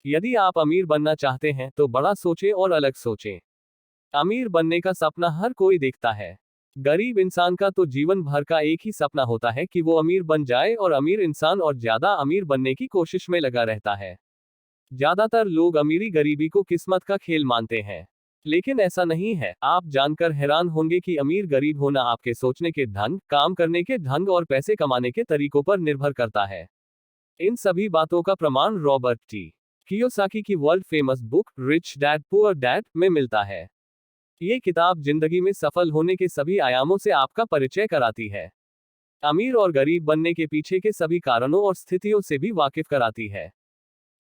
यदि आप अमीर बनना चाहते हैं तो बड़ा सोचें और अलग सोचें। अमीर बनने का सपना हर कोई देखता है। गरीब इंसान का तो जीवन भर का एक ही सपना होता है कि वो अमीर बन जाए, और अमीर इंसान और ज्यादा अमीर बनने की कोशिश में लगा रहता है। ज्यादातर लोग अमीरी गरीबी को किस्मत का खेल मानते हैं। लेकिन ऐसा नहीं है। आप जानकर हैरान होंगे कि अमीर गरीब होना आपके सोचने के ढंग, काम करने के ढंग और पैसे कमाने के तरीकों पर निर्भर करता है। इन सभी बातों का प्रमाण रॉबर्ट टी कियोसाकी की world famous book rich dad poor dad में मिलता है। ये किताब जिंदगी में सफल होने के सभी आयामों से आपका परिचय कराती है। अमीर और गरीब बनने के पीछे के सभी कारणों और स्थितियों से भी वाकिफ कराती है।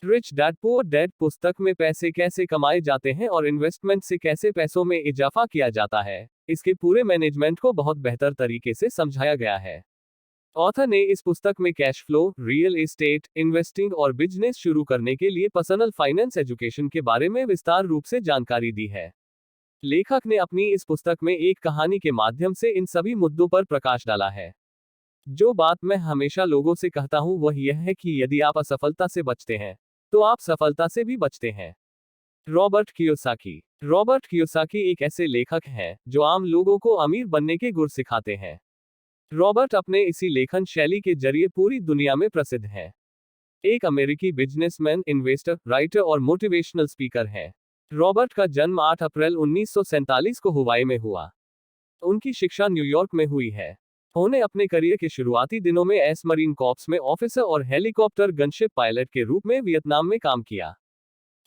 रिच डैड पुअर डैड पुस्तक में पैसे कैसे कमाए जाते हैं और इन्वेस्टमेंट से कैसे पैसों में इजाफा किया जाता है, इसके पूरे मैनेजमेंट को बहुत बेहतर तरीके से समझाया गया है। ऑथर ने इस पुस्तक में cash flow, real estate, investing और बिजनेस शुरू करने के लिए पर्सनल फाइनेंस एजुकेशन के बारे में विस्तार रूप से जानकारी दी है। लेखक ने अपनी इस पुस्तक में एक कहानी के माध्यम से इन सभी मुद्दों पर प्रकाश डाला है। जो बात मैं हमेशा लोगों से कहता हूं वह यह है कि यदि आप असफलता से बचते हैं तो आप सफलता से भी बचते हैं। रॉबर्ट कियोसाकी एक ऐसे लेखक हैं जो आम लोगों को अमीर बनने के गुर सिखाते हैं। रॉबर्ट अपने इसी लेखन शैली के जरिए पूरी दुनिया में प्रसिद्ध हैं। एक अमेरिकी बिजनेसमैन, इन्वेस्टर, राइटर और मोटिवेशनल स्पीकर हैं। रॉबर्ट का जन्म 8 अप्रैल 1947 को हवाई में हुआ। उनकी शिक्षा न्यूयॉर्क में हुई है। उन्होंने अपने करियर के शुरुआती दिनों में एस मरीन कॉर्प्स में ऑफिसर और हेलीकॉप्टर गनशिप पायलट के रूप में वियतनाम में काम किया।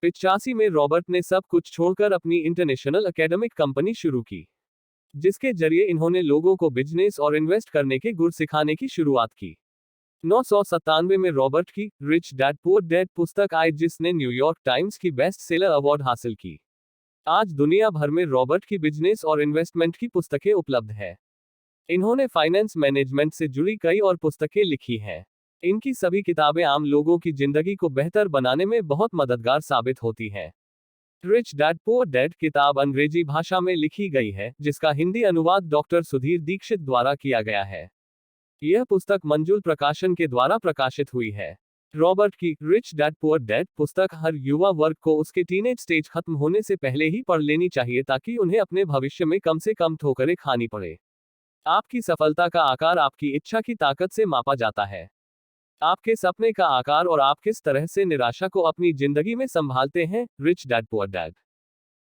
85 में रॉबर्ट ने सब कुछ छोड़कर अपनी इंटरनेशनल एकेडमिक कंपनी शुरू की, जिसके जरिए इन्होंने लोगों को बिजनेस और इन्वेस्ट करने के गुर सिखाने की शुरुआत की। 997 में रॉबर्ट की रिच डैड पुअर डैड पुस्तक आई, जिसने न्यूयॉर्क टाइम्स की बेस्ट सेलर अवार्ड हासिल की। आज दुनिया भर में रॉबर्ट की बिजनेस और इन्वेस्टमेंट की पुस्तकें उपलब्ध है। इन्होंने फाइनेंस मैनेजमेंट से जुड़ी कई और पुस्तकें लिखी हैं। इनकी सभी किताबें आम लोगों की जिंदगी को बेहतर बनाने में बहुत मददगार साबित होती हैं। रिच डैड पुअर डैड किताब अंग्रेजी भाषा में लिखी गई है, जिसका हिंदी अनुवाद डॉक्टर सुधीर दीक्षित द्वारा किया गया है। यह पुस्तक मंजुल प्रकाशन के द्वारा प्रकाशित हुई है। रॉबर्ट की रिच डैड पुअर डैड पुस्तक हर युवा वर्ग को उसके टीनेज स्टेज खत्म होने से पहले ही पढ़ लेनी चाहिए, ताकि उन्हें अपने भविष्य में कम से कम ठोकरें खानी पड़े। आपकी सफलता का आकार आपकी इच्छा की ताकत से मापा जाता है। आपके सपने का आकार और आप किस तरह से निराशा को अपनी जिंदगी में संभालते हैं। Rich dad poor dad.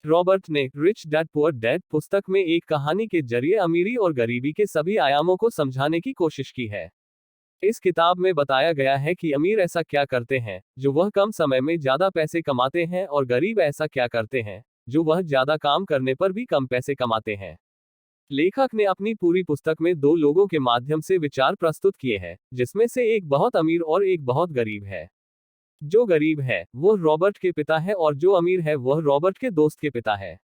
Robert ने रिच डैड पुअर डैड पुस्तक में एक कहानी के जरिए अमीरी और गरीबी के सभी आयामों को समझाने की कोशिश की है। इस किताब में बताया गया है कि अमीर ऐसा क्या करते हैं जो वह कम समय में ज्यादा पैसे कमाते हैं, और गरीब ऐसा क्या करते हैं जो वह ज्यादा काम करने पर भी कम पैसे कमाते हैं। लेखक ने अपनी पूरी पुस्तक में दो लोगों के माध्यम से विचार प्रस्तुत किए हैं, जिसमें से एक बहुत अमीर और एक बहुत गरीब है। जो गरीब है वह रॉबर्ट के पिता है, और जो अमीर है वह रॉबर्ट के दोस्त के पिता है।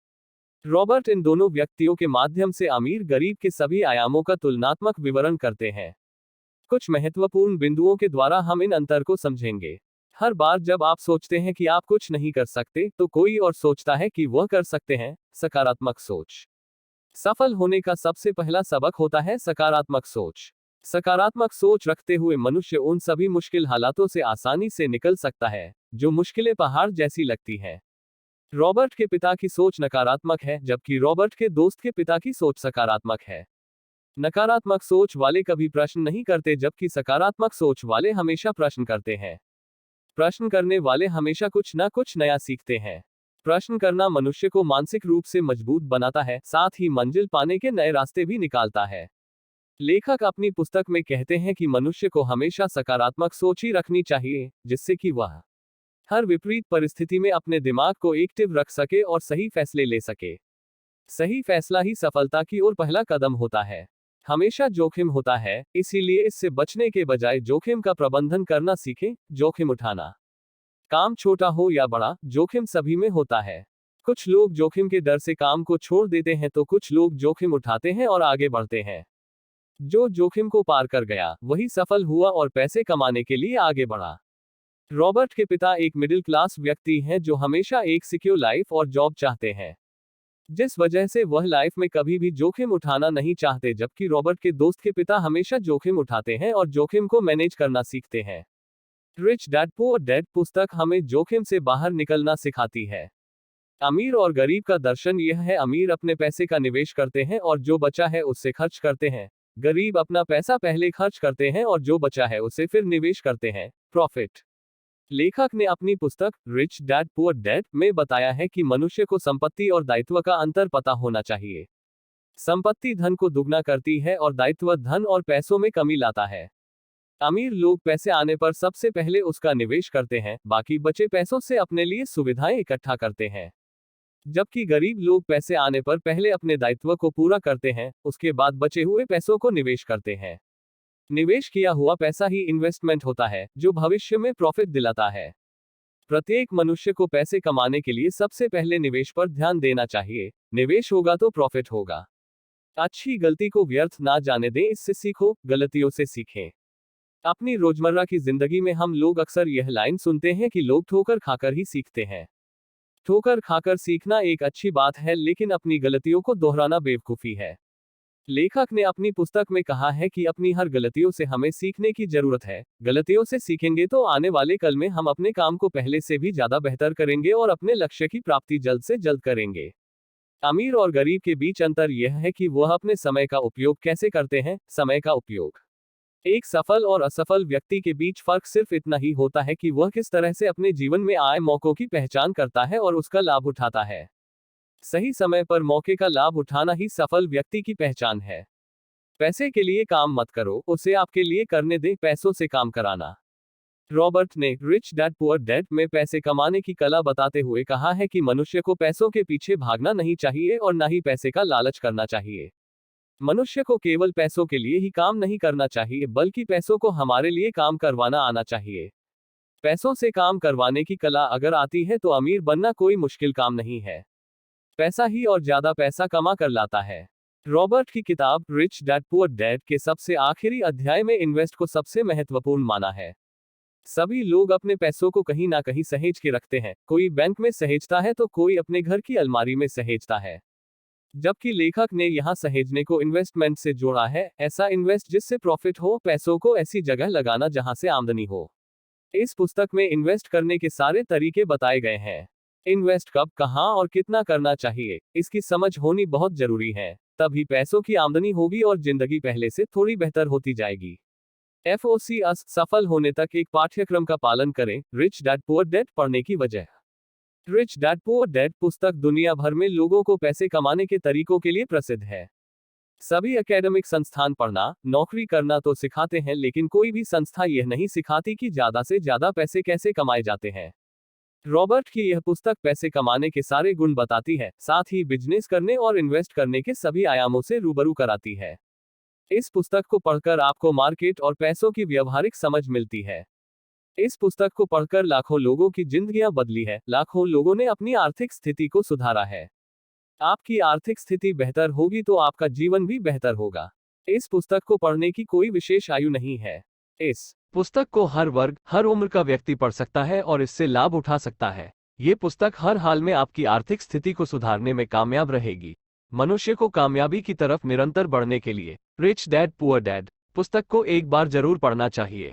रॉबर्ट इन दोनों व्यक्तियों के माध्यम से अमीर गरीब के सभी आयामों का तुलनात्मक विवरण करते हैं। कुछ महत्वपूर्ण बिंदुओं के द्वारा हम इन अंतर को समझेंगे। हर बार जब आप सोचते हैं कि आप कुछ नहीं कर सकते, तो कोई और सोचता है कि वह कर सकते हैं। सकारात्मक सोच। सफल होने का सबसे पहला सबक होता है सकारात्मक सोच। सकारात्मक सोच रखते हुए मनुष्य उन सभी मुश्किल हालातों से आसानी से निकल सकता है जो मुश्किलें पहाड़ जैसी लगती हैं। रॉबर्ट के पिता की सोच नकारात्मक है, जबकि रॉबर्ट के दोस्त के पिता की सोच सकारात्मक है। नकारात्मक सोच वाले कभी प्रश्न नहीं करते, जबकि सकारात्मक सोच वाले हमेशा प्रश्न करते हैं। प्रश्न करने वाले हमेशा कुछ न कुछ नया सीखते हैं। प्रश्न करना मनुष्य को मानसिक रूप से मजबूत बनाता है, साथ ही मंजिल पाने के नए रास्ते भी निकालता है। लेखक अपनी पुस्तक में कहते हैं कि मनुष्य को हमेशा सकारात्मक सोच ही रखनी चाहिए, जिससे कि वह हर विपरीत परिस्थिति में अपने दिमाग को एक्टिव रख सके और सही फैसले ले सके। सही फैसला ही सफलता की ओर पहला कदम होता है। हमेशा जोखिम होता है, इसीलिए इससे बचने के बजाय जोखिम का प्रबंधन करना सीखें। जोखिम उठाना, काम छोटा हो या बड़ा, जोखिम सभी में होता है। कुछ लोग जोखिम के डर से काम को छोड़ देते हैं, तो कुछ लोग जोखिम उठाते हैं और आगे बढ़ते हैं। जो जोखिम को पार कर गया वही सफल हुआ और पैसे कमाने के लिए आगे बढ़ा। रॉबर्ट के पिता एक मिडिल क्लास व्यक्ति हैं जो हमेशा एक सिक्योर लाइफ और जॉब चाहते हैं, जिस वजह से वह लाइफ में कभी भी जोखिम उठाना नहीं चाहते, जबकि रॉबर्ट के दोस्त के पिता हमेशा जोखिम उठाते हैं और जोखिम को मैनेज करना सीखते हैं। रिच डैड पुअर डैड पुस्तक हमें जोखिम से बाहर निकलना सिखाती है। अमीर और गरीब का दर्शन यह है, अमीर अपने पैसे का निवेश करते हैं और जो बचा है उससे खर्च करते हैं। गरीब अपना पैसा पहले खर्च करते हैं और जो बचा है उसे फिर निवेश करते हैं। प्रॉफिट। लेखक ने अपनी पुस्तक रिच डैड पुअर डैड में बताया है कि मनुष्य को संपत्ति और दायित्व का अंतर पता होना चाहिए। संपत्ति धन को दुगना करती है और दायित्व धन और पैसों में कमी लाता है। अमीर लोग पैसे आने पर सबसे पहले उसका निवेश करते हैं, बाकी बचे पैसों से अपने लिए सुविधाएं इकट्ठा करते हैं। जबकि गरीब लोग पैसे आने पर पहले अपने दायित्व को पूरा करते हैं, उसके बाद बचे हुए पैसों को निवेश करते हैं। निवेश किया हुआ पैसा ही इन्वेस्टमेंट होता है, जो भविष्य में प्रॉफिट दिलाता है। प्रत्येक मनुष्य को पैसे कमाने के लिए सबसे पहले निवेश पर ध्यान देना चाहिए। निवेश होगा तो प्रॉफिट होगा। अच्छी गलती को व्यर्थ ना जाने दें, इससे सीखो, गलतियों से सीखें। अपनी रोजमर्रा की जिंदगी में हम लोग अक्सर यह लाइन सुनते हैं कि लोग ठोकर खाकर ही सीखते हैं। ठोकर खाकर सीखना एक अच्छी बात है, लेकिन अपनी गलतियों को दोहराना बेवकूफी है। लेखक ने अपनी पुस्तक में कहा है कि अपनी हर गलतियों से हमें सीखने की जरूरत है। गलतियों से सीखेंगे तो आने वाले कल में हम अपने काम को पहले से भी ज्यादा बेहतर करेंगे और अपने लक्ष्य की प्राप्ति जल्द से जल्द करेंगे। अमीर और गरीब के बीच अंतर यह है कि वह अपने समय का उपयोग कैसे करते हैं। समय का उपयोग। एक सफल और असफल व्यक्ति के बीच फर्क सिर्फ इतना ही होता है कि वह किस तरह से अपने जीवन में आए मौकों की पहचान करता है और उसका लाभ उठाता है। सही समय पर मौके का लाभ उठाना ही सफल व्यक्ति की पहचान है। पैसे के लिए काम मत करो, उसे आपके लिए करने दें, पैसों से काम कराना। रॉबर्ट ने रिच डैड पुअर डैड में पैसे कमाने की कला बताते हुए कहा है कि मनुष्य को पैसों के पीछे भागना नहीं चाहिए और ना ही पैसे का लालच करना चाहिए। मनुष्य को केवल पैसों के लिए ही काम नहीं करना चाहिए, बल्कि पैसों को हमारे लिए काम करवाना आना चाहिए। पैसों से काम करवाने की कला अगर आती है तो अमीर बनना कोई मुश्किल काम नहीं है। पैसा ही और ज्यादा पैसा कमा कर लाता है। रॉबर्ट की किताब रिच डैड पुअर डैड के सबसे आखिरी अध्याय में इन्वेस्ट को सबसे महत्वपूर्ण माना है। सभी लोग अपने पैसों को कहीं ना कहीं सहेज के रखते हैं। कोई बैंक में सहेजता है तो कोई अपने घर की अलमारी में सहेजता है। जबकि लेखक ने यहाँ सहेजने को इन्वेस्टमेंट से जोड़ा है। ऐसा इन्वेस्ट जिससे प्रॉफिट हो, पैसों को ऐसी जगह लगाना जहां से आमदनी हो। इस पुस्तक में इन्वेस्ट करने के सारे तरीके बताए गए हैं। इन्वेस्ट कब, कहां और कितना करना चाहिए, इसकी समझ होनी बहुत जरूरी है। तभी पैसों की आमदनी होगी और जिंदगी पहले से थोड़ी बेहतर होती जाएगी। FOCS सफल होने तक एक पाठ्यक्रम का पालन करें। रिच डैड पुअर डैड पढ़ने की वजह। रिच डैड पुअर डैड पुस्तक दुनिया भर में लोगों को पैसे कमाने के तरीकों के लिए प्रसिद्ध है। सभी एकेडमिक संस्थान पढ़ना, नौकरी करना तो सिखाते हैं, लेकिन कोई भी संस्था यह नहीं सिखाती कि ज्यादा से ज्यादा पैसे कैसे कमाए जाते हैं। रॉबर्ट की यह पुस्तक पैसे कमाने के सारे गुण बताती है, साथ ही बिजनेस करने और इन्वेस्ट करने के सभी आयामों से रूबरू कराती है। इस पुस्तक को पढ़कर आपको मार्केट और पैसों की व्यावहारिक समझ मिलती है। इस पुस्तक को पढ़कर लाखों लोगों की जिंदगियां बदली है। लाखों लोगों ने अपनी आर्थिक स्थिति को सुधारा है। आपकी आर्थिक स्थिति बेहतर होगी तो आपका जीवन भी बेहतर होगा। इस पुस्तक को पढ़ने की कोई विशेष आयु नहीं है। इस पुस्तक को हर वर्ग, हर उम्र का व्यक्ति पढ़ सकता है और इससे लाभ उठा सकता है। ये पुस्तक हर हाल में आपकी आर्थिक स्थिति को सुधारने में कामयाब रहेगी। मनुष्य को कामयाबी की तरफ निरंतर बढ़ने के लिए रिच डैड पुअर डैड पुस्तक को एक बार जरूर पढ़ना चाहिए।